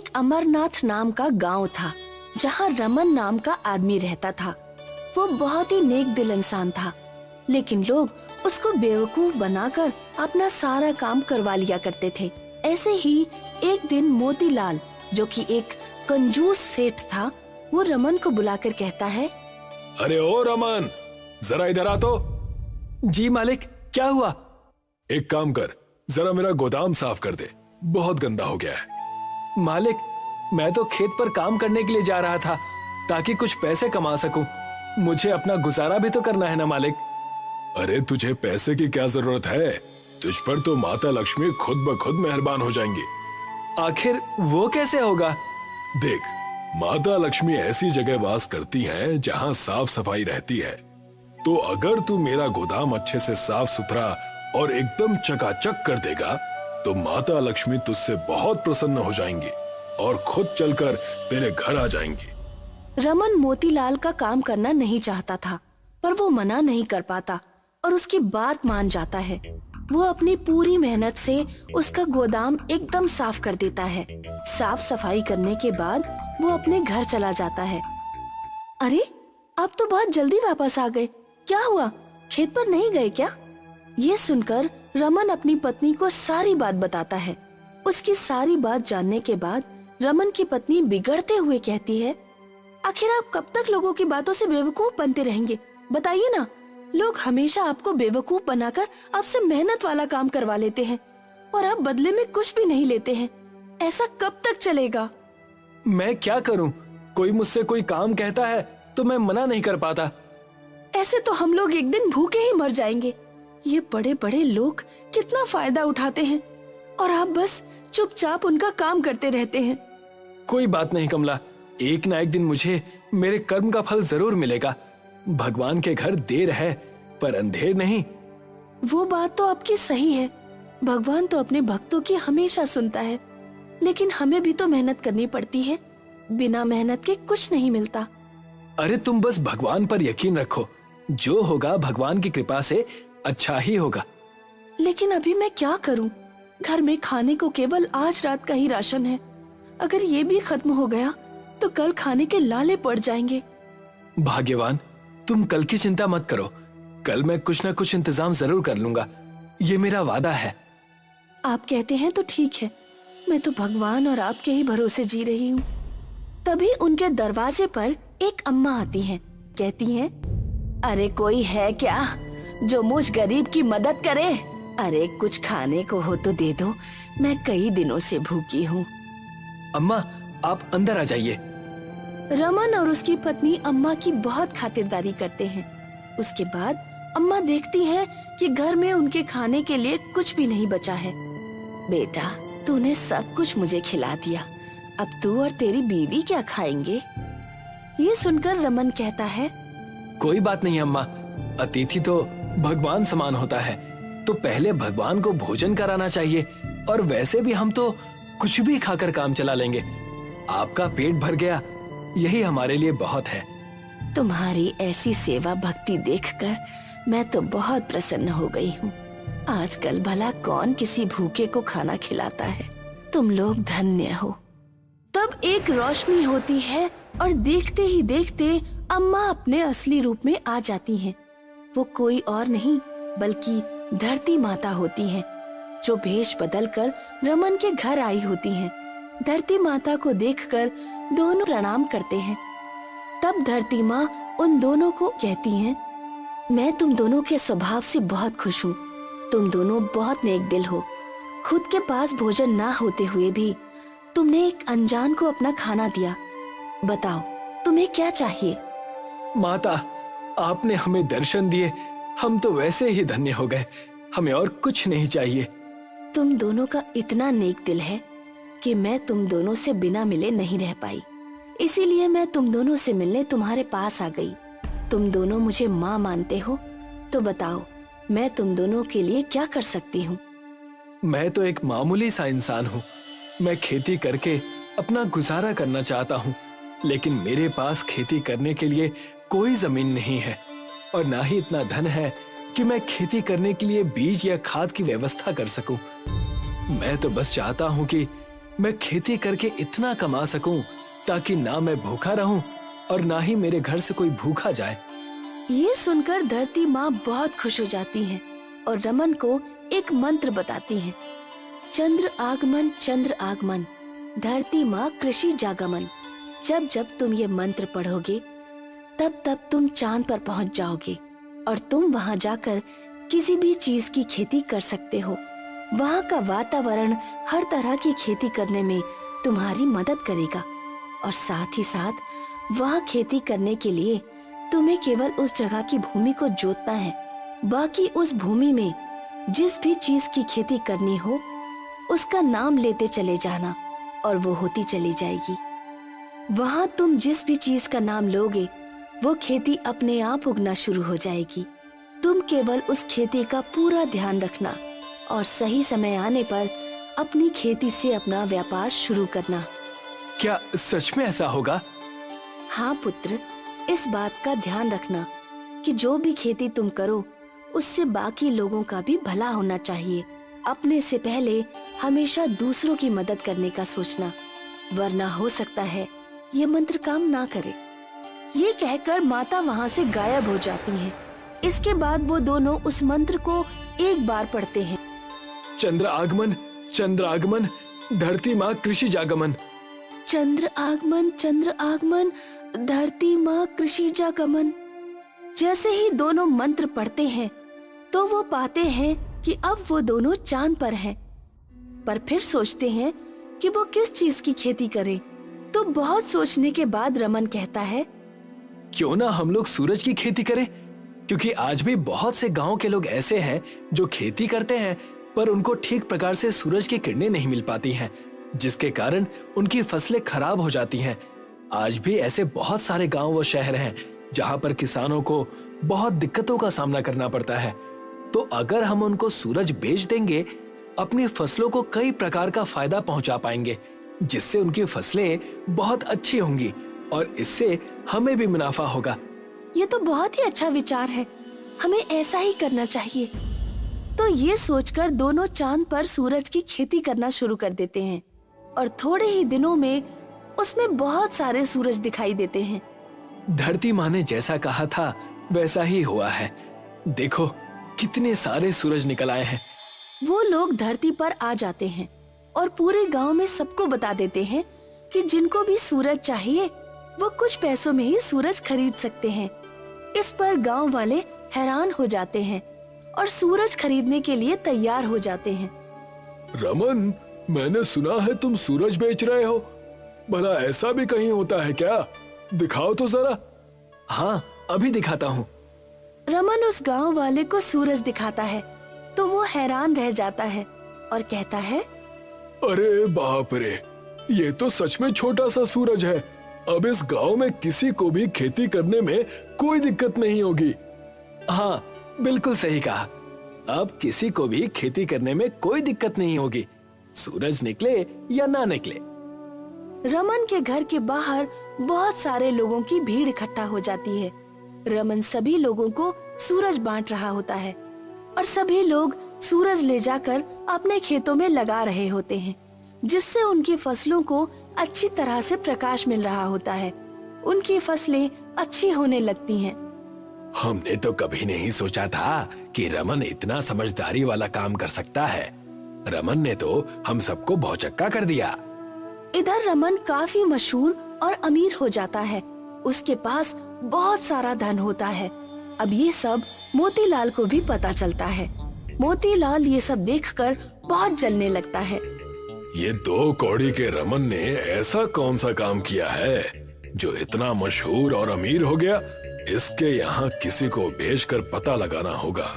एक अमरनाथ नाम का गांव था जहां रमन नाम का आदमी रहता था। वो बहुत ही नेक दिल इंसान था, लेकिन लोग उसको बेवकूफ बनाकर अपना सारा काम करवा लिया करते थे। ऐसे ही एक दिन मोतीलाल, जो कि एक कंजूस सेठ था, वो रमन को बुलाकर कहता है, अरे ओ रमन, जरा इधर आ तो। जी मालिक, क्या हुआ? एक काम कर, जरा मेरा गोदाम साफ कर दे, बहुत गंदा हो गया है। मालिक, मैं तो खेत पर काम करने के लिए जा रहा था ताकि कुछ पैसे कमा सकूं। मुझे अपना गुजारा भी तो करना है ना मालिक। अरे तुझे पैसे की क्या जरूरत है? तुझ पर तो माता लक्ष्मी खुद ब खुद मेहरबान हो जाएंगी। आखिर वो कैसे होगा? देख, माता लक्ष्मी ऐसी जगह वास करती हैं जहां साफ सफाई रहती है। तो अगर तू मेरा गोदाम अच्छे से साफ सुथरा और एकदम चकाचक कर देगा तो माता लक्ष्मी तुझसे बहुत प्रसन्न हो जाएंगी और खुद चलकर तेरे घर आ जाएंगी। रमन मोतीलाल का काम करना नहीं चाहता था, पर वो मना नहीं कर पाता और उसकी बात मान जाता है। वो अपनी पूरी मेहनत से उसका गोदाम एकदम साफ कर देता है। साफ सफाई करने के बाद वो अपने घर चला जाता है। अरे, आप तो बहुत जल्दी वापस आ गए, क्या हुआ? खेत पर नहीं गए क्या? ये सुनकर रमन अपनी पत्नी को सारी बात बताता है। उसकी सारी बात जानने के बाद रमन की पत्नी बिगड़ते हुए कहती है, आखिर आप कब तक लोगों की बातों से बेवकूफ बनते रहेंगे? बताइए ना, लोग हमेशा आपको बेवकूफ बनाकर आपसे मेहनत वाला काम करवा लेते हैं और आप बदले में कुछ भी नहीं लेते हैं। ऐसा कब तक चलेगा? मैं क्या करूं? कोई मुझसे कोई काम कहता है तो मैं मना नहीं कर पाता। ऐसे तो हम लोग एक दिन भूखे ही मर जाएंगे। ये बड़े बड़े लोग कितना फायदा उठाते हैं और आप बस चुपचाप उनका काम करते रहते हैं। कोई बात नहीं कमला, एक ना एक दिन मुझे मेरे कर्म का फल जरूर मिलेगा। भगवान के घर देर है पर अंधेर नहीं। वो बात तो आपकी सही है, भगवान तो अपने भक्तों की हमेशा सुनता है, लेकिन हमें भी तो मेहनत करनी पड़ती है। बिना मेहनत के कुछ नहीं मिलता। अरे तुम बस भगवान पर यकीन रखो, जो होगा भगवान की कृपा से अच्छा ही होगा। लेकिन अभी मैं क्या करूं? घर में खाने को केवल आज रात का ही राशन है। अगर ये भी खत्म हो गया तो कल खाने के लाले पड़ जाएंगे। भाग्यवान, तुम कल की चिंता मत करो, कल मैं कुछ न कुछ इंतजाम जरूर कर लूंगा, ये मेरा वादा है। आप कहते हैं तो ठीक है, मैं तो भगवान और आपके ही भरोसे जी रही हूँ। तभी उनके दरवाजे पर एक अम्मा आती हैं। कहती हैं, अरे कोई है क्या जो मुझ गरीब की मदद करे? अरे कुछ खाने को हो तो दे दो, मैं कई दिनों से भूखी हूँ। अम्मा, आप अंदर आ जाइए। रमन और उसकी पत्नी अम्मा की बहुत खातिरदारी करते हैं। उसके बाद अम्मा देखती है कि घर में उनके खाने के लिए कुछ भी नहीं बचा है। बेटा, तूने सब कुछ मुझे खिला दिया, अब तू और तेरी बीवी क्या खाएंगे? ये सुनकर रमन कहता है, कोई बात नहीं अम्मा, अतिथि तो भगवान समान होता है, तो पहले भगवान को भोजन कराना चाहिए और वैसे भी हम तो कुछ भी खाकर काम चला लेंगे। आपका पेट भर गया, यही हमारे लिए बहुत है। तुम्हारी ऐसी सेवा भक्ति देखकर मैं तो बहुत प्रसन्न हो गई हूँ। आजकल भला कौन किसी भूखे को खाना खिलाता है? तुम लोग धन्य हो। तब एक रोशनी होती है और देखते ही देखते अम्मा अपने असली रूप में आ जाती हैं। वो कोई और नहीं बल्कि धरती माता होती हैं, जो भेष बदलकर रमन के घर आई होती हैं। धरती माता को देखकर दोनों प्रणाम करते हैं। तब धरती माँ उन दोनों को कहती हैं, मैं तुम दोनों के स्वभाव से बहुत खुश हूँ। तुम दोनों बहुत नेक दिल हो। खुद के पास भोजन ना होते हुए भी तुमने एक अनजान को अपना खाना दिया। बताओ, तुम्हें क्या चाहिए? माता, आपने हमें दर्शन दिए, हम तो वैसे ही धन्य हो गए, हमें और कुछ नहीं चाहिए। तुम दोनों का इतना नेक दिल है कि मैं तुम दोनों से बिना मिले नहीं रह पाई, इसीलिए मैं तुम दोनों से मिलने तुम्हारे पास आ गई। तुम दोनों मुझे माँ मानते हो, तो बताओ मैं तुम दोनों के लिए क्या कर सकती हूँ? मैं तो एक मामूली सा इंसान हूँ। मैं खेती करके अपना गुजारा करना चाहता हूँ, लेकिन मेरे पास खेती करने के लिए कोई जमीन नहीं है और ना ही इतना धन है कि मैं खेती करने के लिए बीज या खाद की व्यवस्था कर सकूं। मैं तो बस चाहता हूँ कि मैं खेती करके इतना कमा सकूं ताकि ना मैं भूखा रहूं और ना ही मेरे घर से कोई भूखा जाए। ये सुनकर धरती माँ बहुत खुश हो जाती हैं और रमन को एक मंत्र बताती हैं। चंद्र आगमन, धरती माँ कृषि जागमन। जब जब तुम ये मंत्र पढ़ोगे तब तब तुम चांद पर पहुंच जाओगे और तुम वहां जाकर किसी भी चीज की खेती कर सकते हो। वहां का वातावरण हर तरह की खेती करने में तुम्हारी मदद करेगा और साथ ही साथ वहां खेती करने के लिए तुम्हें केवल उस जगह की भूमि को जोतना है। बाकी उस भूमि में जिस भी चीज की खेती करनी हो उसका नाम लेते चले जाना और वो होती चली जाएगी। वहां तुम जिस भी चीज का नाम लोगे वो खेती अपने आप उगना शुरू हो जाएगी। तुम केवल उस खेती का पूरा ध्यान रखना और सही समय आने पर अपनी खेती से अपना व्यापार शुरू करना। क्या सच में ऐसा होगा? हाँ पुत्र, इस बात का ध्यान रखना कि जो भी खेती तुम करो उससे बाकी लोगों का भी भला होना चाहिए। अपने से पहले हमेशा दूसरों की मदद करने का सोचना, वरना हो सकता है ये मंत्र काम ना करे। ये कहकर माता वहाँ से गायब हो जाती हैं। इसके बाद वो दोनों उस मंत्र को एक बार पढ़ते हैं। चंद्र आगमन, धरती माँ कृषि जागमन। चंद्र आगमन, धरती माँ कृषि जागमन। जैसे ही दोनों मंत्र पढ़ते हैं तो वो पाते हैं कि अब वो दोनों चांद पर हैं। पर फिर सोचते हैं कि वो किस चीज की खेती करें। तो बहुत सोचने के बाद रमन कहता है, क्यों ना हम लोग सूरज की खेती करें, क्योंकि आज भी बहुत से गांव के लोग ऐसे हैं जो खेती करते हैं पर उनको ठीक प्रकार से सूरज की किरणें नहीं मिल पाती हैं, जिसके कारण उनकी फसलें खराब हो जाती हैं। आज भी ऐसे बहुत सारे गांव व शहर हैं जहां पर किसानों को बहुत दिक्कतों का सामना करना पड़ता है। तो अगर हम उनको सूरज बेच देंगे, अपनी फसलों को कई प्रकार का फायदा पहुंचा पाएंगे, जिससे उनकी फसलें बहुत अच्छी होंगी और इससे हमें भी मुनाफा होगा। ये तो बहुत ही अच्छा विचार है, हमें ऐसा ही करना चाहिए। तो ये सोचकर दोनों चांद पर सूरज की खेती करना शुरू कर देते हैं और थोड़े ही दिनों में उसमें बहुत सारे सूरज दिखाई देते हैं। धरती माँ ने जैसा कहा था वैसा ही हुआ है। देखो कितने सारे सूरज निकल आए हैं। वो लोग धरती पर आ जाते हैं और पूरे गांव में सबको बता देते हैं कि जिनको भी सूरज चाहिए वो कुछ पैसों में ही सूरज खरीद सकते हैं। इस पर गांव वाले हैरान हो जाते हैं और सूरज खरीदने के लिए तैयार हो जाते हैं। रमन, मैंने सुना है तुम सूरज बेच रहे हो। भला ऐसा भी कहीं होता है क्या? दिखाओ तो जरा। हाँ, अभी दिखाता हूँ। रमन उस गांव वाले को सूरज दिखाता है तो वो हैरान रह जाता है और कहता है, अरे बाप रे, ये तो सच में छोटा सा सूरज है। अब इस गांव में किसी को भी खेती करने में कोई दिक्कत नहीं होगी। हाँ, बिल्कुल सही कहा। अब किसी को भी खेती करने में कोई दिक्कत नहीं होगी, सूरज निकले या ना निकले। रमन के घर के बाहर बहुत सारे लोगों की भीड़ इकट्ठा हो जाती है। रमन सभी लोगों को सूरज बांट रहा होता है और सभी लोग सूरज ले जाकर अपने खेतों में लगा रहे होते हैं, जिससे उनकी फसलों को अच्छी तरह से प्रकाश मिल रहा होता है। उनकी फसलें अच्छी होने लगती हैं। हमने तो कभी नहीं सोचा था कि रमन इतना समझदारी वाला काम कर सकता है। रमन ने तो हम सबको भौचक्का कर दिया। इधर रमन काफी मशहूर और अमीर हो जाता है। उसके पास बहुत सारा धन होता है। अब ये सब मोतीलाल को भी पता चलता है। मोतीलाल ये सब देखकर बहुत जलने लगता है। ये दो कौड़ी के रमन ने ऐसा कौन सा काम किया है जो इतना मशहूर और अमीर हो गया? इसके यहाँ किसी को भेजकर पता लगाना होगा।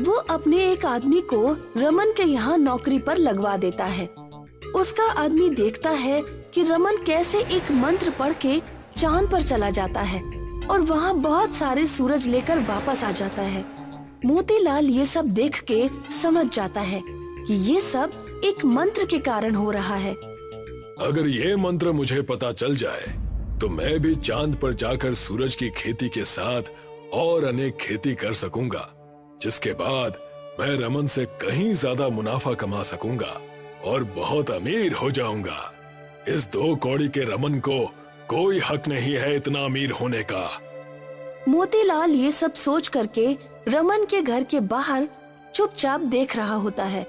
वो अपने एक आदमी को रमन के यहाँ नौकरी पर लगवा देता है। उसका आदमी देखता है कि रमन कैसे एक मंत्र पढ़ के चांद पर चला जाता है और वहाँ बहुत सारे सूरज लेकर वापस आ जाता है। मोतीलाल ये सब देख के समझ जाता है कि ये सब एक मंत्र के कारण हो रहा है। अगर ये मंत्र मुझे पता चल जाए तो मैं भी चांद पर जाकर सूरज की खेती के साथ और अनेक खेती कर सकूंगा, जिसके बाद मैं रमन से कहीं ज्यादा मुनाफा कमा सकूंगा और बहुत अमीर हो जाऊंगा। इस 2 कौड़ी के रमन को कोई हक नहीं है इतना अमीर होने का। मोतीलाल ये सब सोच करके रमन के घर के बाहर चुपचाप देख रहा होता है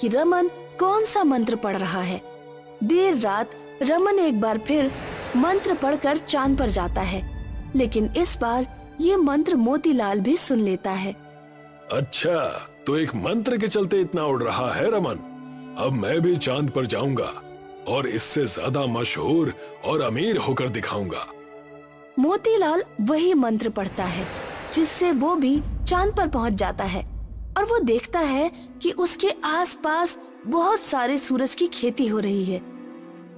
कि रमन कौन सा मंत्र पढ़ रहा है। देर रात रमन एक बार फिर मंत्र पढ़कर चांद पर जाता है, लेकिन इस बार ये मंत्र मोतीलाल भी सुन लेता है। अच्छा, तो एक मंत्र के चलते इतना उड़ रहा है रमन। अब मैं भी चांद पर जाऊंगा और इससे ज्यादा मशहूर और अमीर होकर दिखाऊंगा। मोतीलाल वही मंत्र पढ़ता है जिससे वो भी चांद पर पहुंच जाता है और वो देखता है कि उसके आसपास बहुत सारे सूरज की खेती हो रही है।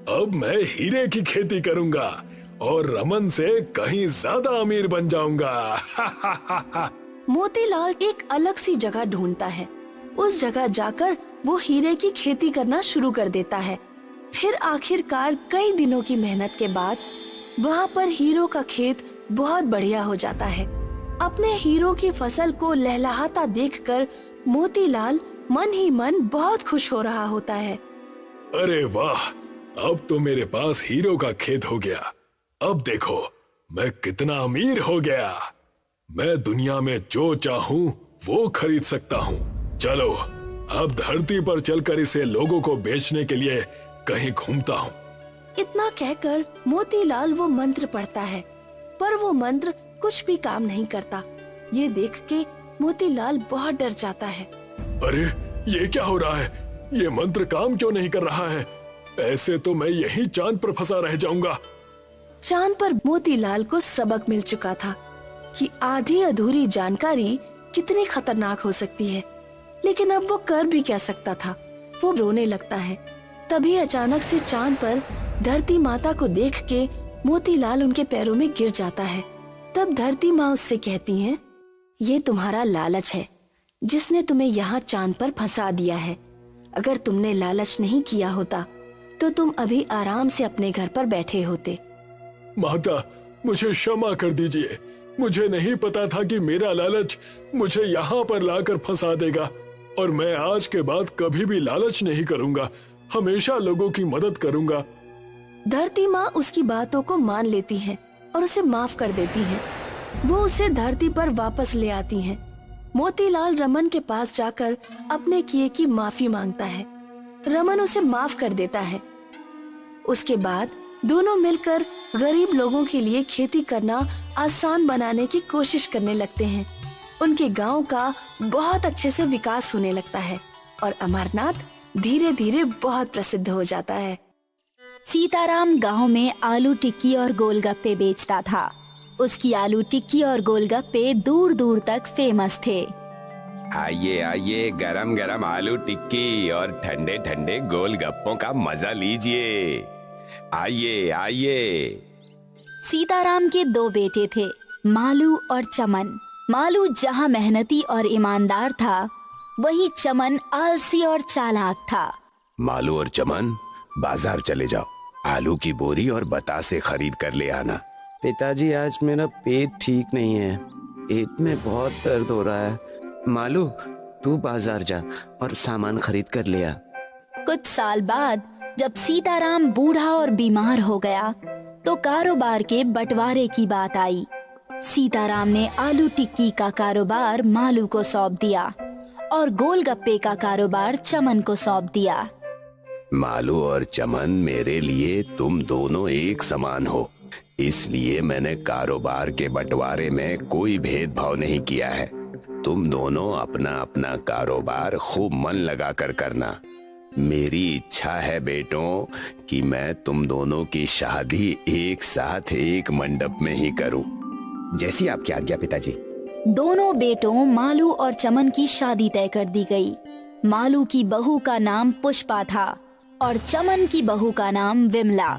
अब मैं हीरे की खेती करूंगा और रमन से कहीं ज्यादा अमीर बन जाऊंगा। मोतीलाल एक अलग सी जगह ढूंढता है। उस जगह जाकर वो हीरे की खेती करना शुरू कर देता है। फिर आखिरकार कई दिनों की मेहनत के बाद वहाँ पर हीरो का खेत बहुत बढ़िया हो जाता है। अपने हीरो की फसल को लहलहाता देखकर मोतीलाल मन ही मन बहुत खुश हो रहा होता है। अरे वाह, अब तो मेरे पास हीरो का खेत हो गया। अब देखो मैं कितना अमीर हो गया। मैं दुनिया में जो चाहूं वो खरीद सकता हूँ। चलो अब धरती पर चलकर इसे लोगों को बेचने के लिए कहीं घूमता हूँ। इतना कहकर मोतीलाल वो मंत्र पढ़ता है, पर वो मंत्र कुछ भी काम नहीं करता। ये देख के मोतीलाल बहुत डर जाता है। अरे ये क्या हो रहा है? ये मंत्र काम क्यों नहीं कर रहा है? ऐसे तो मैं यहीं चांद पर फंसा रह जाऊंगा। चांद पर मोतीलाल को सबक मिल चुका था कि आधी अधूरी जानकारी कितनी खतरनाक हो सकती है, लेकिन अब वो कर भी क्या सकता था। वो रोने लगता है। तभी अचानक से चांद पर धरती माता को देख के मोतीलाल उनके पैरों में गिर जाता है। तब धरती माँ उससे कहती हैं, ये तुम्हारा लालच है जिसने तुम्हें यहाँ चांद पर फंसा दिया है। अगर तुमने लालच नहीं किया होता तो तुम अभी आराम से अपने घर पर बैठे होते। माता, मुझे क्षमा कर दीजिए। मुझे नहीं पता था कि मेरा लालच मुझे यहाँ पर लाकर फंसा देगा, और मैं आज के बाद कभी भी लालच नहीं करूँगा। हमेशा लोगों की मदद करूँगा। धरती माँ उसकी बातों को मान लेती हैं और उसे माफ कर देती हैं। वो उसे धरती पर वापस ले आती हैं। मोतीलाल रमन के पास जाकर अपने किए की माफी मांगता है। रमन उसे माफ कर देता है। उसके बाद दोनों मिलकर गरीब लोगों के लिए खेती करना आसान बनाने की कोशिश करने लगते हैं। उनके गांव का बहुत अच्छे से विकास होने लगता है और अमरनाथ धीरे धीरे बहुत प्रसिद्ध हो जाता है। सीताराम गांव में आलू टिक्की और गोलगप्पे बेचता था। उसकी आलू टिक्की और गोलगप्पे दूर दूर तक फेमस थे। आइए आइए, गरम गरम आलू टिक्की और ठंडे ठंडे गोलगप्पों का मजा लीजिए। आइए आइए। सीताराम के 2 बेटे थे, मालू और चमन। मालू जहाँ मेहनती और ईमानदार था, वहीं चमन आलसी और चालाक था। मालू और चमन, बाजार चले जाओ। आलू की बोरी और बतासे खरीद कर ले आना। पिताजी, आज मेरा पेट ठीक नहीं है। पेट में बहुत दर्द हो रहा है। मालू, तू बाजार जा और सामान खरीद कर ले आ। कुछ साल बाद जब सीताराम बूढ़ा और बीमार हो गया तो कारोबार के बंटवारे की बात आई। सीताराम ने आलू टिक्की का कारोबार मालू को सौंप दिया और गोलगप्पे का कारोबार चमन को सौंप दिया। मालू और चमन, मेरे लिए तुम दोनों एक समान हो, इसलिए मैंने कारोबार के बंटवारे में कोई भेदभाव नहीं किया है। तुम दोनों अपना अपना कारोबार खूब मन लगा कर करना। मेरी इच्छा है बेटों कि मैं तुम दोनों की शादी एक साथ एक मंडप में ही करूं। जैसी आपकी आज्ञा पिताजी। दोनों बेटों मालू और चमन की शादी तय कर दी गई। मालू की बहू का नाम पुष्पा था और चमन की बहू का नाम विमला।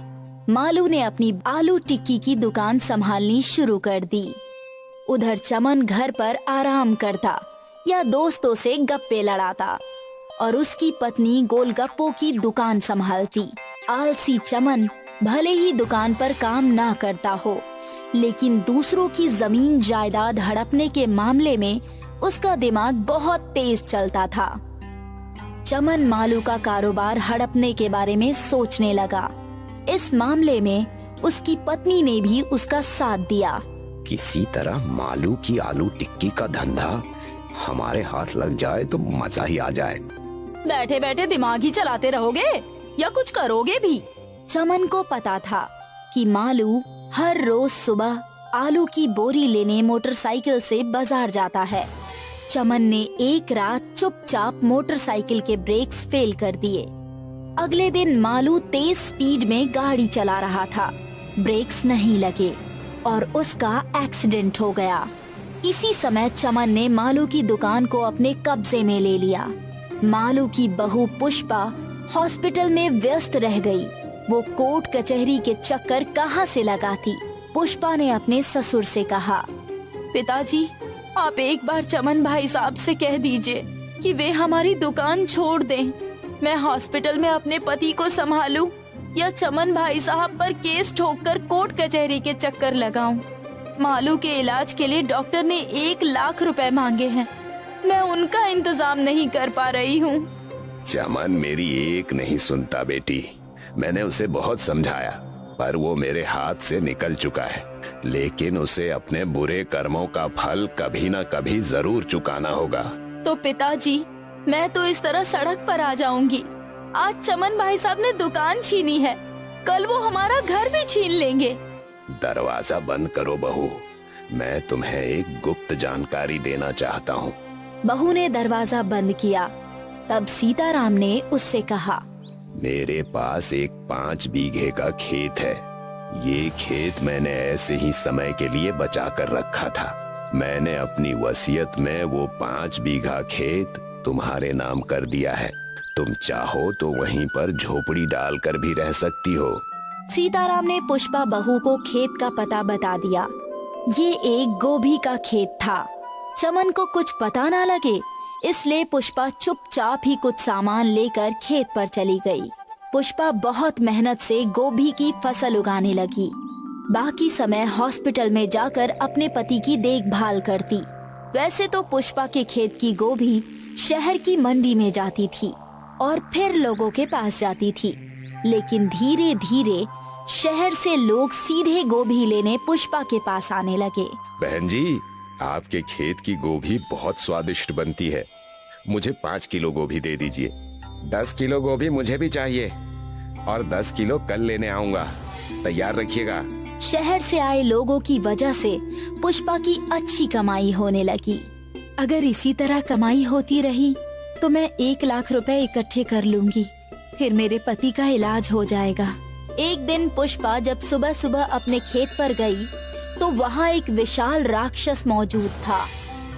मालू ने अपनी आलू टिक्की की दुकान संभालनी शुरू कर दी। उधर चमन घर पर आराम करता या दोस्तों से गप्पे लड़ाता और उसकी पत्नी गोलगप्पों की दुकान संभालती। आलसी चमन भले ही दुकान पर काम ना करता हो, लेकिन दूसरों की जमीन जायदाद हड़पने के मामले में उसका दिमाग बहुत तेज चलता था। चमन मालू का कारोबार हड़पने के बारे में सोचने लगा। इस मामले में उसकी पत्नी ने भी उसका साथ दिया। किसी तरह मालू की आलू टिक्की का धंधा हमारे हाथ लग जाए तो मजा ही आ जाए। बैठे बैठे दिमाग ही चलाते रहोगे या कुछ करोगे भी? चमन को पता था कि मालू हर रोज सुबह आलू की बोरी लेने मोटरसाइकिल से बाजार जाता है। चमन ने एक रात चुपचाप मोटरसाइकिल के ब्रेक्स फेल कर दिए। अगले दिन मालू तेज स्पीड में गाड़ी चला रहा था, ब्रेक्स नहीं लगे और उसका एक्सीडेंट हो गया। इसी समय चमन ने मालू की दुकान को अपने कब्जे में ले लिया। मालू की बहू पुष्पा हॉस्पिटल में व्यस्त रह गई। वो कोर्ट कचहरी के चक्कर कहाँ से लगाती। पुष्पा ने अपने ससुर से कहा, पिताजी, आप एक बार चमन भाई साहब से कह दीजिए कि वे हमारी दुकान छोड़ दें। मैं हॉस्पिटल में अपने पति को संभालूं या चमन भाई साहब पर केस ठोककर कोर्ट कचहरी के चक्कर लगाऊं। मालू के इलाज के लिए डॉक्टर ने 1 लाख रुपए मांगे हैं। मैं उनका इंतजाम नहीं कर पा रही हूँ। चमन मेरी एक नहीं सुनता बेटी। मैंने उसे बहुत समझाया पर वो मेरे हाथ से निकल चुका है। लेकिन उसे अपने बुरे कर्मों का फल कभी न कभी जरूर चुकाना होगा। तो पिताजी, मैं तो इस तरह सड़क पर आ जाऊंगी। आज चमन भाई साहब ने दुकान छीनी है, कल वो हमारा घर भी छीन लेंगे। दरवाजा बंद करो बहू, मैं तुम्हें एक गुप्त जानकारी देना चाहता हूँ। बहू ने दरवाजा बंद किया। तब सीताराम ने उससे कहा, मेरे पास एक 5 बीघे का खेत है। ये खेत मैंने ऐसे ही समय के लिए बचा कर रखा था। मैंने अपनी वसीयत में वो 5 बीघा खेत तुम्हारे नाम कर दिया है। तुम चाहो तो वहीं पर झोपड़ी डालकर भी रह सकती हो। सीताराम ने पुष्पा बहू को खेत का पता बता दिया। ये एक गोभी का खेत था। चमन को कुछ पता ना लगे, इसलिए पुष्पा चुपचाप ही कुछ सामान लेकर खेत पर चली गई। पुष्पा बहुत मेहनत से गोभी की फसल उगाने लगी। बाकी समय हॉस्पिटल में जाकर अपने पति की देखभाल करती। वैसे तो पुष्पा के खेत की गोभी शहर की मंडी में जाती थी और फिर लोगों के पास जाती थी, लेकिन धीरे धीरे शहर से लोग सीधे गोभी लेने पुष्पा के पास आने लगे। बहन जी, आपके खेत की गोभी बहुत स्वादिष्ट बनती है। मुझे 5 किलो गोभी दे दीजिए। 10 किलो गोभी मुझे भी चाहिए और 10 किलो कल लेने आऊंगा। तैयार रखिएगा। शहर से आए लोगों की वजह से पुष्पा की अच्छी कमाई होने लगी। अगर इसी तरह कमाई होती रही तो मैं 1 लाख रुपए इकट्ठे कर लूंगी, फिर मेरे पति का इलाज हो जाएगा। एक दिन पुष्पा जब सुबह सुबह अपने खेत पर गई तो वहाँ एक विशाल राक्षस मौजूद था।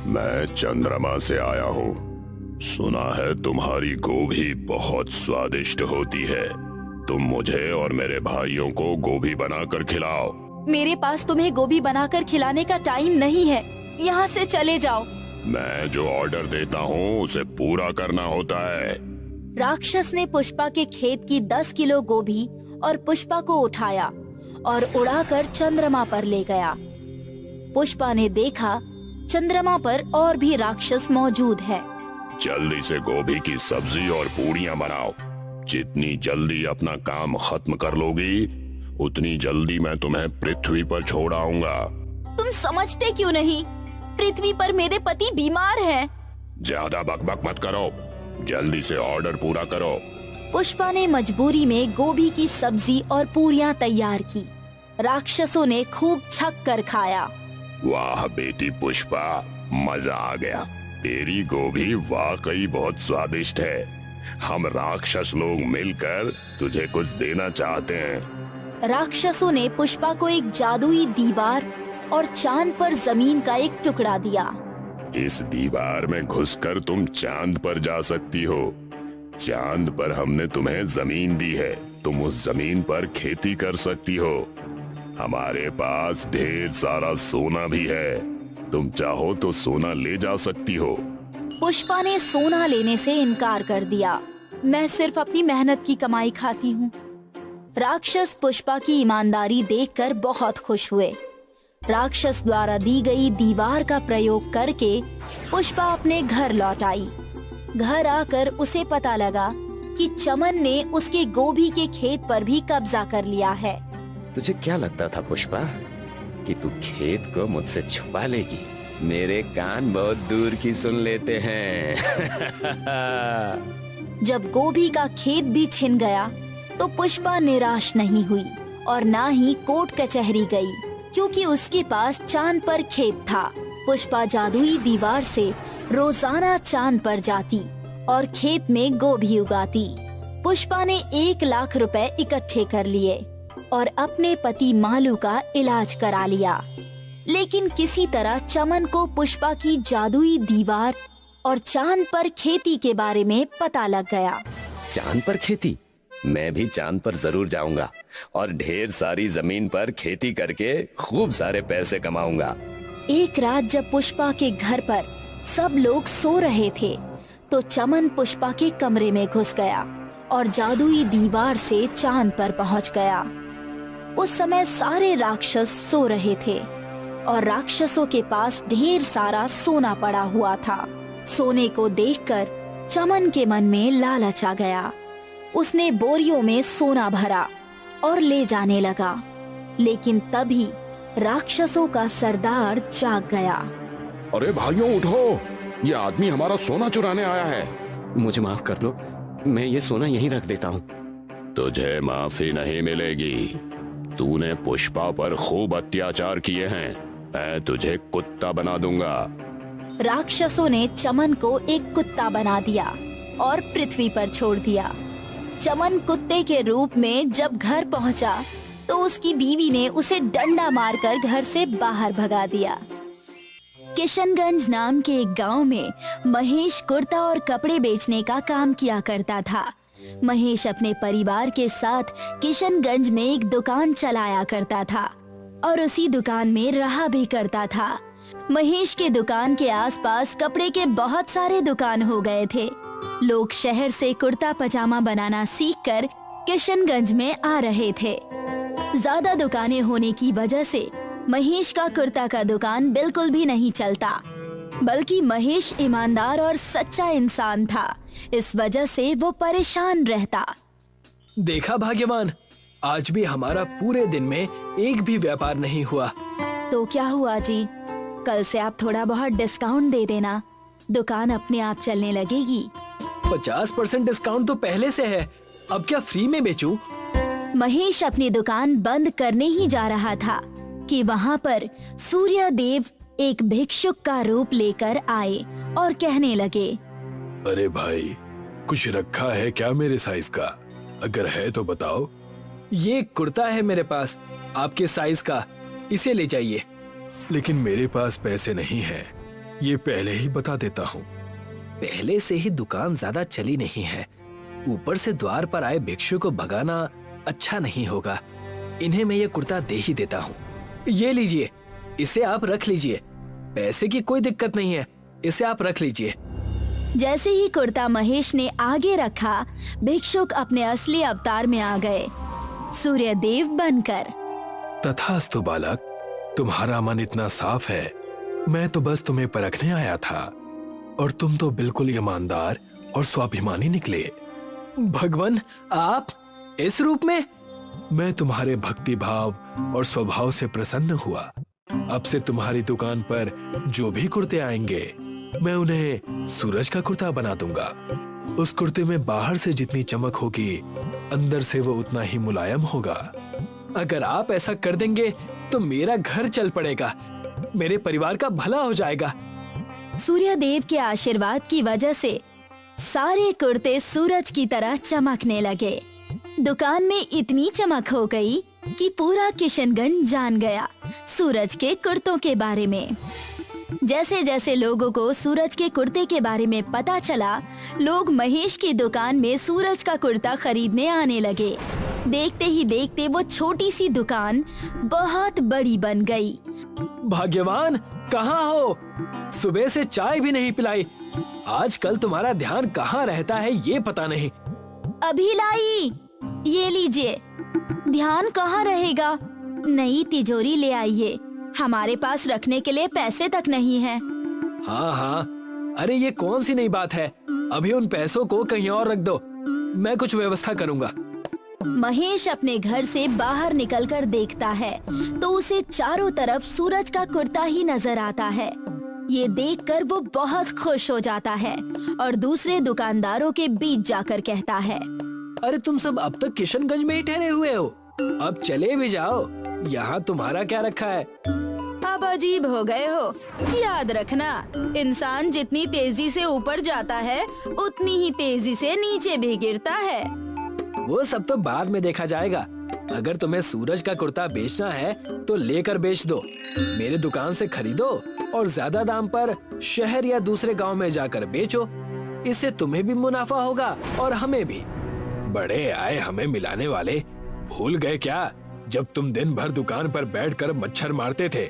मैं चंद्रमा से आया हूँ। सुना है तुम्हारी गोभी बहुत स्वादिष्ट होती है। तुम मुझे और मेरे भाइयों को गोभी बनाकर खिलाओ। मेरे पास तुम्हें गोभी बनाकर खिलाने का टाइम नहीं है, यहाँ से चले जाओ। मैं जो ऑर्डर देता हूँ उसे पूरा करना होता है। राक्षस ने पुष्पा के खेत की 10 किलो गोभी और पुष्पा को उठाया और उड़ाकर चंद्रमा पर ले गया। पुष्पा ने देखा चंद्रमा पर और भी राक्षस मौजूद है। जल्दी से गोभी की सब्जी और पूड़ियाँ बनाओ। जितनी जल्दी अपना काम खत्म कर लोगी उतनी जल्दी मैं तुम्हें पृथ्वी पर छोड़ आऊंगा। तुम समझते क्यों नहीं? पृथ्वी पर मेरे पति बीमार हैं। ज्यादा बकबक मत करो, जल्दी से ऑर्डर पूरा करो। पुष्पा ने मजबूरी में गोभी की सब्जी और पूरियां तैयार की। राक्षसों ने खूब छक कर खाया। वाह बेटी पुष्पा, मजा आ गया। तेरी गोभी वाकई बहुत स्वादिष्ट है। हम राक्षस लोग मिलकर तुझे कुछ देना चाहते हैं। राक्षसों ने पुष्पा को एक जादुई दीवार और चांद पर जमीन का एक टुकड़ा दिया। इस दीवार में घुसकर तुम चांद पर जा सकती हो। चांद पर हमने तुम्हें जमीन दी है, तुम उस जमीन पर खेती कर सकती हो। हमारे पास ढेर सारा सोना भी है, तुम चाहो तो सोना ले जा सकती हो। पुष्पा ने सोना लेने से इनकार कर दिया। मैं सिर्फ अपनी मेहनत की कमाई खाती हूँ। राक्षस पुष्पा की ईमानदारी देखकर बहुत खुश हुए। राक्षस द्वारा दी गई दीवार का प्रयोग करके पुष्पा अपने घर लौट आई। घर आकर उसे पता लगा कि चमन ने उसके गोभी के खेत पर भी कब्जा कर लिया है। तुझे क्या लगता था पुष्पा कि तू खेत को मुझसे छुपा लेगी? मेरे कान बहुत दूर की सुन लेते हैं। जब गोभी का खेत भी छिन गया तो पुष्पा निराश नहीं हुई और ना ही कोर्ट कचहरी गई, क्योंकि उसके पास चांद पर खेत था। पुष्पा जादुई दीवार से रोजाना चांद पर जाती और खेत में गोभी उगाती। पुष्पा ने 1 लाख रुपए इकट्ठे कर लिए और अपने पति मालू का इलाज करा लिया। लेकिन किसी तरह चमन को पुष्पा की जादुई दीवार और चांद पर खेती के बारे में पता लग गया। चांद पर खेती? मैं भी चांद पर जरूर जाऊंगा और ढेर सारी जमीन पर खेती करके खूब सारे पैसे कमाऊंगा। एक रात जब पुष्पा के घर पर सब लोग सो रहे थे तो चमन पुष्पा के कमरे में घुस गया और जादुई दीवार से चांद पर पहुंच गया। उस समय सारे राक्षस सो रहे थे और राक्षसों के पास ढेर सारा सोना पड़ा हुआ था। सोने को देखकर चमन के मन में लालच आ गया। उसने बोरियों में सोना भरा और ले जाने लगा, लेकिन तभी राक्षसों का सरदार जाग गया। अरे भाइयों उठो, ये आदमी हमारा सोना चुराने आया है। मुझे माफ कर दो, मैं ये सोना यहीं रख देता हूँ। तुझे माफी नहीं मिलेगी। तूने पुष्पा पर खूब अत्याचार किए हैं। मैं तुझे कुत्ता बना दूंगा। राक्षसों ने चमन को एक कुत्ता बना दिया और पृथ्वी पर छोड़ दिया। चमन कुत्ते के रूप में जब घर पहुंचा तो उसकी बीवी ने उसे डंडा मारकर घर से बाहर भगा दिया। किशनगंज नाम के एक गांव में महेश कुर्ता और कपड़े बेचने का काम किया करता था। महेश अपने परिवार के साथ किशनगंज में एक दुकान चलाया करता था और उसी दुकान में रहा भी करता था। महेश के दुकान के आसपास कपड़े के बहुत सारे दुकान हो गए थे। लोग शहर से कुर्ता पजामा बनाना सीखकर किशनगंज में आ रहे थे। ज्यादा दुकानें होने की वजह से महेश का कुर्ता का दुकान बिल्कुल भी नहीं चलता, बल्कि महेश ईमानदार और सच्चा इंसान था। इस वजह से वो परेशान रहता। देखा भाग्यवान, आज भी हमारा पूरे दिन में एक भी व्यापार नहीं हुआ। तो क्या हुआ जी, कल से आप थोड़ा बहुत डिस्काउंट दे देना, दुकान अपने आप चलने लगेगी। 50% डिस्काउंट तो पहले से है, अब क्या फ्री में बेचूं? महेश अपनी दुकान बंद करने ही जा रहा था कि वहाँ पर सूर्य देव एक भिक्षुक का रूप लेकर आए और कहने लगे, अरे भाई, कुछ रखा है क्या मेरे साइज का? अगर है तो बताओ। ये कुर्ता है मेरे पास आपके साइज का, इसे ले जाइए। लेकिन मेरे पास पैसे नहीं है, ये पहले ही बता देता हूँ। पहले से ही दुकान ज्यादा चली नहीं है, ऊपर से द्वार पर आए भिक्षु को भगाना अच्छा नहीं होगा। इन्हें मैं ये कुर्ता दे ही देता हूँ। ये लीजिए, इसे आप रख लीजिए, पैसे की कोई दिक्कत नहीं है, इसे आप रख लीजिए। जैसे ही कुर्ता महेश ने आगे रखा, भिक्षुक अपने असली अवतार में आ गए, सूर्य देव बनकर। तथास्तु बालक, तुम्हारा मन इतना साफ है, मैं तो बस तुम्हें परखने आया था और तुम तो बिल्कुल ईमानदार और स्वाभिमानी निकले। भगवान, आप इस रूप में? मैं तुम्हारे भक्ति भाव और स्वभाव से प्रसन्न हुआ। अब से तुम्हारी दुकान पर जो भी कुर्ते आएंगे, मैं उन्हें सूरज का कुर्ता बना दूंगा। उस कुर्ते में बाहर से जितनी चमक होगी, अंदर से वो उतना ही मुलायम होगा। अगर आप ऐसा कर देंगे तो मेरा घर चल पड़ेगा, मेरे परिवार का भला हो जाएगा। सूर्य देव के आशीर्वाद की वजह से सारे कुर्ते सूरज की तरह चमकने लगे। दुकान में इतनी चमक हो गई कि पूरा किशनगंज जान गया सूरज के कुर्तों के बारे में। जैसे जैसे लोगों को सूरज के कुर्ते के बारे में पता चला, लोग महेश की दुकान में सूरज का कुर्ता खरीदने आने लगे। देखते ही देखते वो छोटी सी दुकान बहुत बड़ी बन गई। भाग्यवान, कहाँ हो? सुबह से चाय भी नहीं पिलाई। आजकल तुम्हारा ध्यान कहाँ रहता है ये पता नहीं। अभी लाई, ये लीजिए। ध्यान कहाँ रहेगा, नई तिजोरी ले आइए, हमारे पास रखने के लिए पैसे तक नहीं है। हाँ हाँ, अरे ये कौन सी नई बात है, अभी उन पैसों को कहीं और रख दो, मैं कुछ व्यवस्था करूंगा। महेश अपने घर से बाहर निकलकर देखता है तो उसे चारों तरफ सूरज का कुर्ता ही नजर आता है। ये देखकर वो बहुत खुश हो जाता है और दूसरे दुकानदारों के बीच जाकर कहता है, अरे तुम सब अब तक किशनगंज में ही ठहरे हुए हो, अब चले भी जाओ, यहाँ तुम्हारा क्या रखा है। अब अजीब हो गए हो। याद रखना, इंसान जितनी तेजी से ऊपर जाता है उतनी ही तेजी से नीचे भी गिरता है। वो सब तो बाद में देखा जाएगा। अगर तुम्हें सूरज का कुर्ता बेचना है तो लेकर बेच दो, मेरे दुकान से खरीदो और ज्यादा दाम पर शहर या दूसरे गांव में जाकर बेचो। इससे तुम्हें भी मुनाफा होगा और हमें भी। बड़े आए हमें मिलाने वाले, भूल गए क्या जब तुम दिन भर दुकान पर बैठकर मच्छर मारते थे।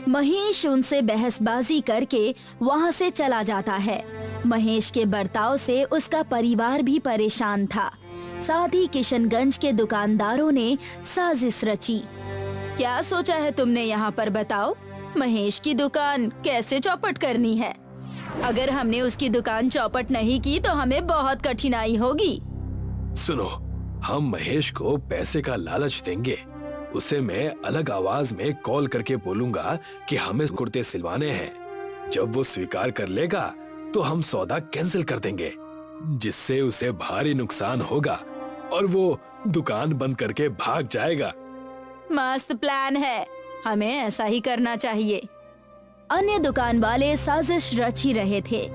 महेश उनसे बहसबाजी करके वहाँ से चला जाता है। महेश के बर्ताव से उसका परिवार भी परेशान था। साथ ही किशनगंज के दुकानदारों ने साजिश रची। क्या सोचा है तुमने यहाँ पर, बताओ? महेश की दुकान कैसे चौपट करनी है? अगर हमने उसकी दुकान चौपट नहीं की तो हमें बहुत कठिनाई होगी। सुनो, हम महेश को पैसे का लालच देंगे। उसे मैं अलग आवाज में कॉल करके बोलूंगा कि हमें कुर्ते सिलवाने हैं। जब वो स्वीकार कर लेगा तो हम सौदा कैंसिल कर देंगे, जिससे उसे भारी नुकसान होगा और वो दुकान बंद करके भाग जाएगा। मस्त प्लान है, हमें ऐसा ही करना चाहिए। अन्य दुकान वाले साजिश रच ही रहे थे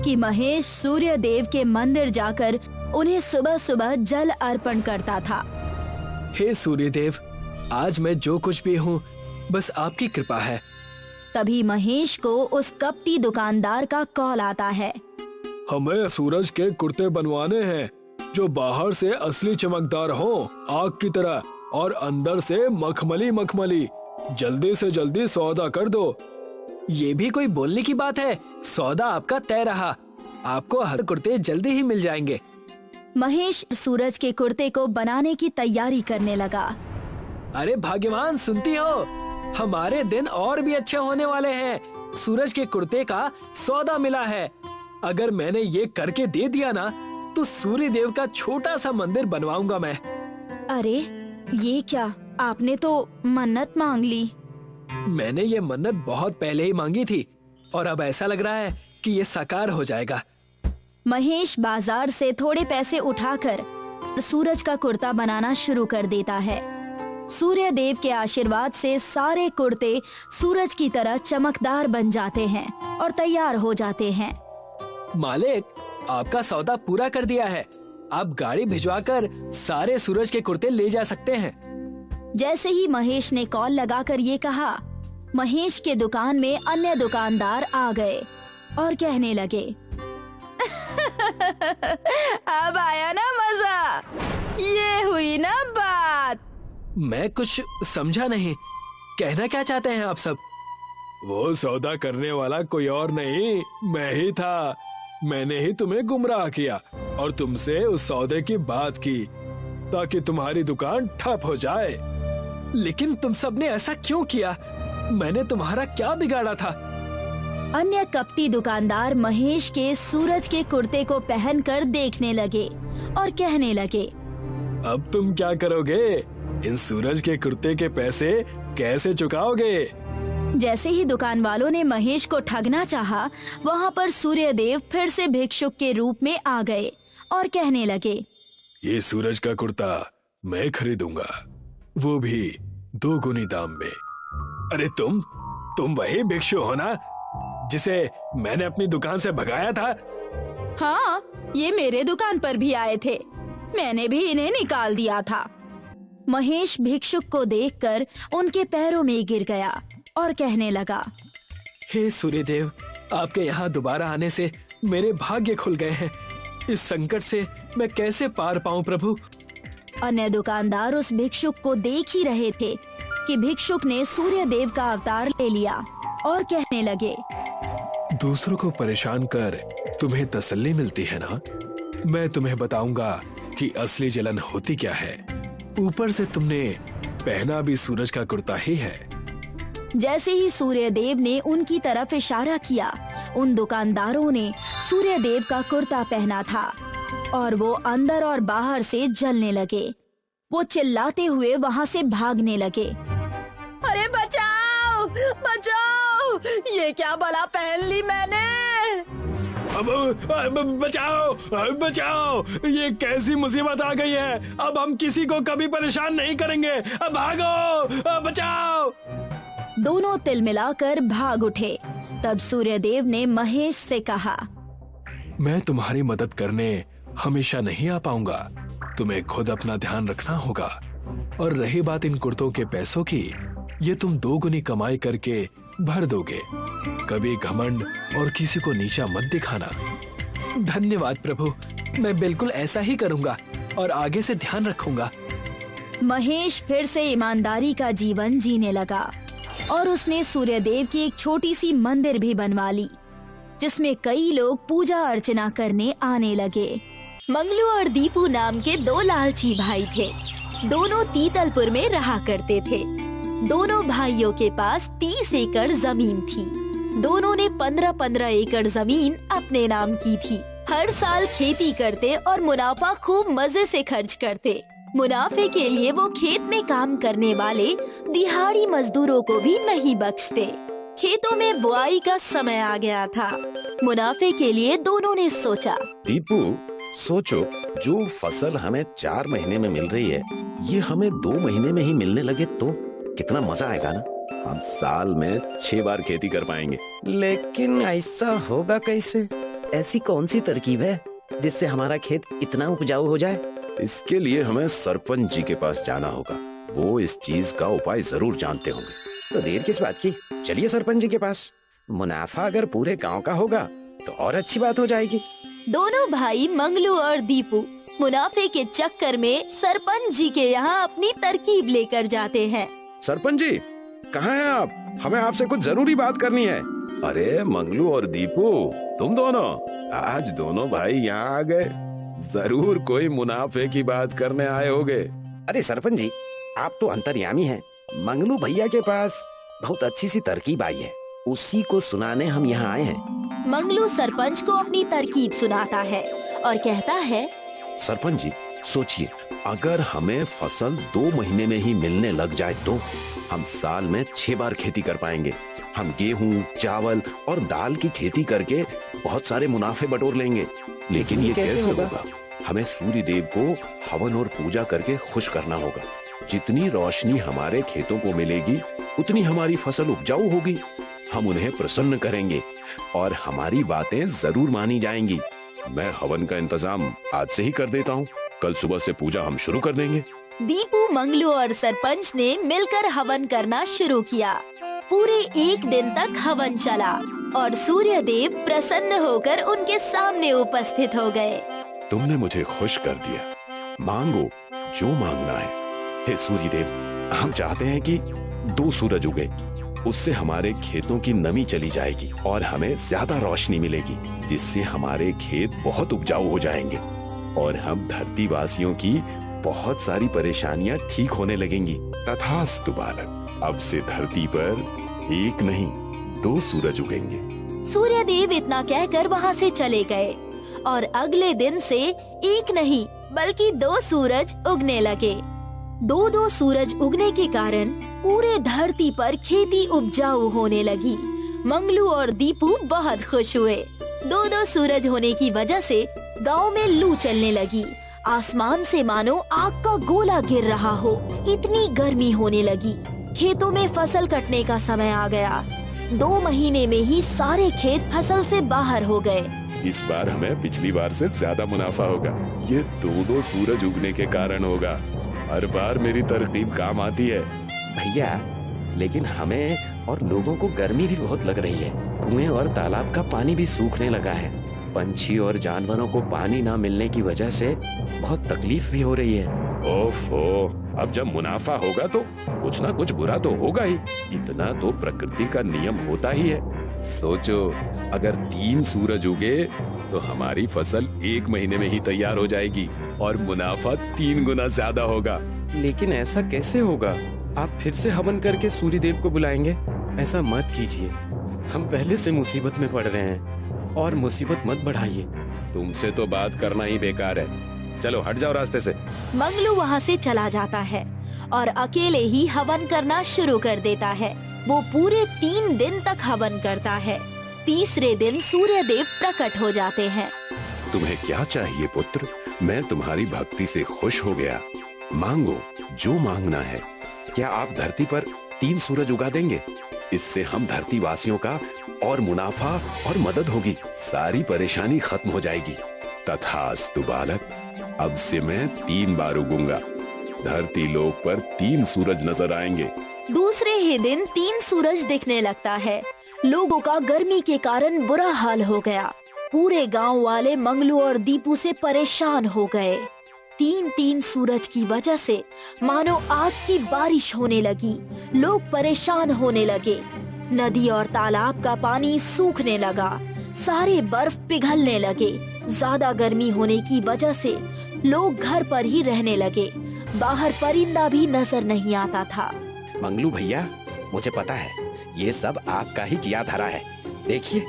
कि महेश सूर्य देव के मंदिर जाकर उन्हें सुबह सुबह जल अर्पण करता था। हे सूर्य देव, आज मैं जो कुछ भी हूँ बस आपकी कृपा है। तभी महेश को उस कपटी दुकानदार का कॉल आता है। हमें सूरज के कुर्ते बनवाने हैं जो बाहर से असली चमकदार हो, आग की तरह, और अंदर से मखमली मखमली। जल्दी से जल्दी सौदा कर दो। ये भी कोई बोलने की बात है? सौदा आपका तय रहा, आपको हर कुर्ते जल्दी ही मिल जाएंगे। महेश सूरज के कुर्ते को बनाने की तैयारी करने लगा। अरे भाग्यवान, सुनती हो? हमारे दिन और भी अच्छे होने वाले हैं। सूरज के कुर्ते का सौदा मिला है। अगर मैंने ये करके दे दिया ना तो सूर्य देव का छोटा सा मंदिर बनवाऊंगा मैं। अरे ये क्या, आपने तो मन्नत मांग ली। मैंने ये मन्नत बहुत पहले ही मांगी थी और अब ऐसा लग रहा है कि ये साकार हो जाएगा। महेश बाजार से थोड़े पैसे उठाकर सूरज का कुर्ता बनाना शुरू कर देता है। सूर्य देव के आशीर्वाद से सारे कुर्ते सूरज की तरह चमकदार बन जाते हैं और तैयार हो जाते हैं। मालिक, आपका सौदा पूरा कर दिया है। आप गाड़ी भिजवाकर सारे सूरज के कुर्ते ले जा सकते हैं। जैसे ही महेश ने कॉल लगाकर ये कहा, महेश के दुकान में अन्य दुकानदार आ गए और कहने लगे, अब आया ना मजा, ये हुई ना बात। मैं कुछ समझा नहीं, कहना क्या चाहते हैं आप सब? वो सौदा करने वाला कोई और नहीं, मैं ही था। मैंने ही तुम्हें गुमराह किया और तुमसे उस सौदे की बात की ताकि तुम्हारी दुकान ठप हो जाए। लेकिन तुम सबने ऐसा क्यों किया? मैंने तुम्हारा क्या बिगाड़ा था? अन्य कपटी दुकानदार महेश के सूरज के कुर्ते को पहनकर देखने लगे और कहने लगे, अब तुम क्या करोगे? इन सूरज के कुर्ते के पैसे कैसे चुकाओगे? जैसे ही दुकान वालों ने महेश को ठगना चाहा, वहाँ पर सूर्य देव फिर से भिक्षुक के रूप में आ गए और कहने लगे, ये सूरज का कुर्ता मैं खरीदूंगा, वो भी 2 गुनी दाम में। अरे तुम वही भिक्षु हो ना जिसे मैंने अपनी दुकान से भगाया था? हाँ, ये मेरे दुकान पर भी आए थे, मैंने भी इन्हें निकाल दिया था। महेश भिक्षुक को देखकर उनके पैरों में गिर गया और कहने लगा, हे सूर्यदेव, आपके यहाँ दोबारा आने से मेरे भाग्य खुल गए हैं। इस संकट से मैं कैसे पार पाऊं प्रभु। अन्य दुकानदार उस भिक्षुक को देख ही रहे थे कि भिक्षुक ने सूर्य देव का अवतार ले लिया और कहने लगे, दूसरों को परेशान कर तुम्हें तसल्ली मिलती है ना? मैं तुम्हें बताऊंगा कि असली जलन होती क्या है। ऊपर से तुमने पहना भी सूरज का कुर्ता ही है। जैसे ही सूर्य देव ने उनकी तरफ इशारा किया, उन दुकानदारों ने सूर्य देव का कुर्ता पहना था और वो अंदर और बाहर से जलने लगे। वो चिल्लाते हुए वहाँ से भागने लगे। अरे बचाओ बचाओ, ये क्या बला पहन ली मैंने। अब बचाओ बचाओ, ये कैसी मुसीबत आ गई है। अब हम किसी को कभी परेशान नहीं करेंगे। अब भागो, बचाओ। दोनों तिलमिलाकर भाग उठे। तब सूर्यदेव ने महेश से कहा, मैं तुम्हारी मदद करने हमेशा नहीं आ पाऊंगा, तुम्हें खुद अपना ध्यान रखना होगा। और रही बात इन कुर्तों के पैसों की, ये तुम 2 गुनी कमाई करके भर दोगे। कभी घमंड और किसी को नीचा मत दिखाना। धन्यवाद प्रभु, मैं बिल्कुल ऐसा ही करूंगा और आगे से ध्यान रखूंगा। महेश फिर से ईमानदारी का जीवन जीने लगा और उसने सूर्यदेव की एक छोटी सी मंदिर भी बनवा ली, जिसमें कई लोग पूजा अर्चना करने आने लगे। मंगलू और दीपू नाम के 2 लालची भाई थे। दोनों तीतलपुर में रहा करते थे। दोनों भाइयों के पास 30 एकड़ जमीन थी। दोनों ने 15-15 एकड़ जमीन अपने नाम की थी। हर साल खेती करते और मुनाफा खूब मजे से खर्च करते। मुनाफे के लिए वो खेत में काम करने वाले दिहाड़ी मजदूरों को भी नहीं बख्शते। खेतों में बुआई का समय आ गया था। मुनाफे के लिए दोनों ने सोचा, दीपू सोचो, जो फसल हमें 4 महीने में मिल रही है, ये हमें 2 महीने में ही मिलने लगे तो कितना मजा आएगा ना। हम साल में 6 बार खेती कर पाएंगे। लेकिन ऐसा होगा कैसे? ऐसी कौन सी तरकीब है जिससे हमारा खेत इतना उपजाऊ हो जाए? इसके लिए हमें सरपंच जी के पास जाना होगा। वो इस चीज का उपाय जरूर जानते होंगे। तो देर किस बात की, चलिए सरपंच जी के पास। मुनाफा अगर पूरे गांव का होगा तो और अच्छी बात हो जाएगी। दोनों भाई मंगलू और दीपू मुनाफे के चक्कर में सरपंच जी के यहाँ अपनी तरकीब लेकर जाते हैं। सरपंच जी, कहाँ हैं आप? हमें आपसे कुछ जरूरी बात करनी है। अरे मंगलू और दीपू, तुम दोनों आज दोनों भाई यहाँ आ गए। जरूर कोई मुनाफे की बात करने आए होगे। अरे सरपंच जी, आप तो अंतर्यामी हैं। मंगलू भैया के पास बहुत अच्छी सी तरकीब आई है, उसी को सुनाने हम यहाँ आए हैं। मंगलू सरपंच को अपनी तरकीब सुनाता है और कहता है, सरपंच जी सोचिए, अगर हमें फसल 2 महीने में ही मिलने लग जाए तो हम साल में 6 बार खेती कर पाएंगे। हम गेहूं, चावल और दाल की खेती करके बहुत सारे मुनाफे बटोर लेंगे। लेकिन ये कैसे होगा? हमें सूर्य देव को हवन और पूजा करके खुश करना होगा। जितनी रोशनी हमारे खेतों को मिलेगी, उतनी हमारी फसल उपजाऊ होगी। हम उन्हें प्रसन्न करेंगे और हमारी बातें जरूर मानी जाएंगी। मैं हवन का इंतजाम आज से ही कर देता हूँ। कल सुबह से पूजा हम शुरू कर देंगे। दीपू, मंगलू और सरपंच ने मिलकर हवन करना शुरू किया। पूरे 1 दिन तक हवन चला और सूर्य देव प्रसन्न होकर उनके सामने उपस्थित हो गए। तुमने मुझे खुश कर दिया। मांगो जो मांगना है। हे सूर्य देव, हम चाहते हैं कि 2 सूरज उगे, उससे हमारे खेतों की नमी चली जाएगी और हमें ज्यादा रोशनी मिलेगी, जिससे हमारे खेत बहुत उपजाऊ हो जाएंगे और हम धरती वासियों की बहुत सारी परेशानियां ठीक होने लगेंगी। तथास्तु बालक, अब से धरती पर 1 नहीं 2 सूरज उगेंगे। सूर्य देव इतना कहकर वहाँ से चले गए और अगले दिन से 1 नहीं बल्कि 2 सूरज उगने लगे। 2-2 सूरज उगने के कारण पूरे धरती पर खेती उपजाऊ होने लगी। मंगलू और दीपू बहुत खुश हुए। 2-2 सूरज होने की वजह से गांव में लू चलने लगी। आसमान से मानो आग का गोला गिर रहा हो, इतनी गर्मी होने लगी। खेतों में फसल कटने का समय आ गया। 2 महीने में ही सारे खेत फसल से बाहर हो गए। इस बार हमें पिछली बार से ज्यादा मुनाफा होगा। ये 2-2 सूरज उगने के कारण होगा। हर बार मेरी तरकीब काम आती है। भैया, लेकिन हमें और लोगों को गर्मी भी बहुत लग रही है। कुएं और तालाब का पानी भी सूखने लगा है। पंछी और जानवरों को पानी ना मिलने की वजह से बहुत तकलीफ भी हो रही है। ओफो, अब जब मुनाफा होगा तो कुछ ना कुछ बुरा तो होगा ही। इतना तो प्रकृति का नियम होता ही है। सोचो, अगर 3 सूरज उगे तो हमारी फसल 1 महीने में ही तैयार हो जाएगी और मुनाफा 3 गुना ज्यादा होगा। लेकिन ऐसा कैसे होगा? आप फिर से हवन करके सूर्य देव को बुलाएंगे? ऐसा मत कीजिए, हम पहले से मुसीबत में पड़ रहे हैं और मुसीबत मत बढ़ाइए। तुमसे तो बात करना ही बेकार है। चलो हट जाओ रास्ते से। मंगलू वहाँ से चला जाता है और अकेले ही हवन करना शुरू कर देता है। वो पूरे 3 दिन तक हवन करता है। तीसरे दिन सूर्य देव प्रकट हो जाते हैं। तुम्हें क्या चाहिए पुत्र? मैं तुम्हारी भक्ति से खुश हो गया। मांगो जो मांगना है। क्या आप धरती पर 3 सूरज उगा देंगे? इससे हम धरती वासियों का और मुनाफा और मदद होगी। सारी परेशानी खत्म हो जाएगी। तथास्तु बालक, अब से मैं 3 बार उगूंगा। धरती लोक पर 3 सूरज नजर आएंगे। दूसरे ही दिन 3 सूरज दिखने लगता है। लोगों का गर्मी के कारण बुरा हाल हो गया। पूरे गांव वाले मंगलू और दीपू से परेशान हो गए। 3 सूरज की वजह से मानो आग की बारिश होने लगी। लोग परेशान होने लगे। नदी और तालाब का पानी सूखने लगा। सारे बर्फ पिघलने लगे। ज्यादा गर्मी होने की वजह से लोग घर पर ही रहने लगे। बाहर परिंदा भी नजर नहीं आता था। मंगलू भैया, मुझे पता है ये सब आपका ही किया धरा है। देखिए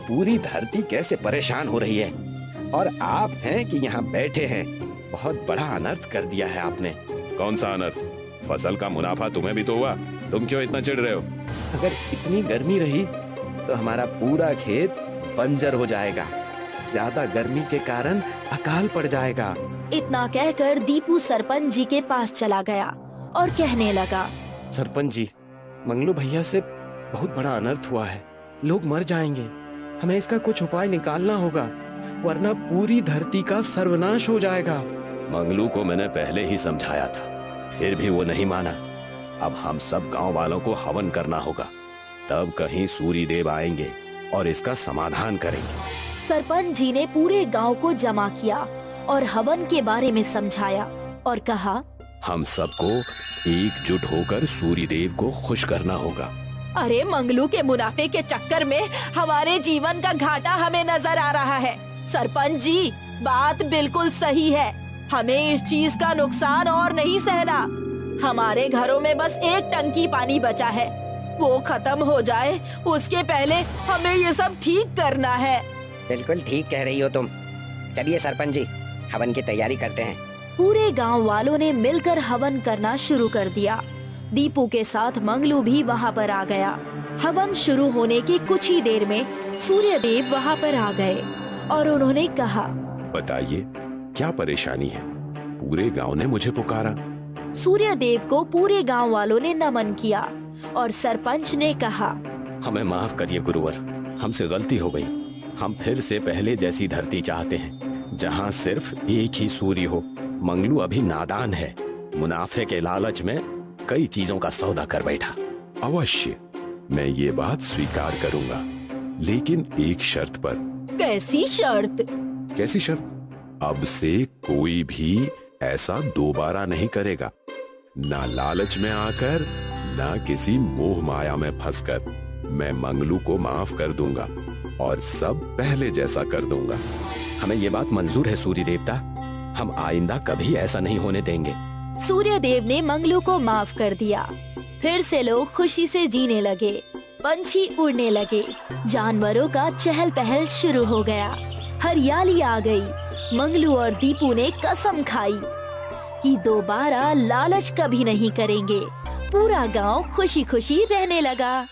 पूरी धरती कैसे परेशान हो रही है और आप हैं कि यहाँ बैठे हैं। बहुत बड़ा अनर्थ कर दिया है आपने। कौन सा अनर्थ? फसल का मुनाफा तुम्हें भी तो हुआ। तुम क्यों इतना चिढ़ रहे हो? अगर इतनी गर्मी रही तो हमारा पूरा खेत बंजर हो जाएगा। ज्यादा गर्मी के कारण अकाल पड़ जाएगा। इतना कहकर दीपू सरपंच जी के पास चला गया और कहने लगा, सरपंच जी, मंगलू भैया से बहुत बड़ा अनर्थ हुआ है। लोग मर जाएंगे। हमें इसका कुछ उपाय निकालना होगा, वरना पूरी धरती का सर्वनाश हो जाएगा। मंगलू को मैंने पहले ही समझाया था, फिर भी वो नहीं माना। अब हम सब गांव वालों को हवन करना होगा, तब कहीं सूर्य देव आएंगे और इसका समाधान करेंगे। सरपंच जी ने पूरे गांव को जमा किया और हवन के बारे में समझाया और कहा, हम सबको एकजुट होकर सूर्य देव को खुश करना होगा। अरे मंगलू के मुनाफे के चक्कर में हमारे जीवन का घाटा हमें नजर आ रहा है। सरपंच जी, बात बिल्कुल सही है। हमें इस चीज का नुकसान और नहीं सहना। हमारे घरों में बस एक टंकी पानी बचा है, वो खत्म हो जाए उसके पहले हमें ये सब ठीक करना है। बिल्कुल ठीक कह रही हो तुम। चलिए सरपंच जी, हवन की तैयारी करते हैं। पूरे गांव वालों ने मिलकर हवन करना शुरू कर दिया। दीपू के साथ मंगलू भी वहाँ पर आ गया। हवन शुरू होने के कुछ ही देर में सूर्य देव वहाँ पर आ गए और उन्होंने कहा, बताइए क्या परेशानी है? पूरे गांव ने मुझे पुकारा। सूर्य देव को पूरे गांव वालों ने नमन किया और सरपंच ने कहा, हमें माफ करिए गुरुवर, हमसे गलती हो गई। हम फिर से पहले जैसी धरती चाहते हैं, जहाँ सिर्फ एक ही सूर्य हो। मंगलू अभी नादान है, मुनाफे के लालच में कई चीजों का सौदा कर बैठा। अवश्य मैं ये बात स्वीकार करूंगा, लेकिन एक शर्त पर। कैसी शर्त? कैसी शर्त? अब से कोई भी ऐसा दोबारा नहीं करेगा, ना लालच में आकर, ना किसी मोह माया में फंसकर। मैं मंगलू को माफ कर दूंगा और सब पहले जैसा कर दूंगा। हमें ये बात मंजूर है सूर्य देवता, हम आइंदा कभी ऐसा नहीं होने देंगे। सूर्य देव ने मंगलू को माफ कर दिया। फिर से लोग खुशी से जीने लगे। पंछी उड़ने लगे। जानवरों का चहल पहल शुरू हो गया। हरियाली आ गई। मंगलू और दीपू ने कसम खाई कि दोबारा लालच कभी नहीं करेंगे। पूरा गांव खुशी खुशी रहने लगा।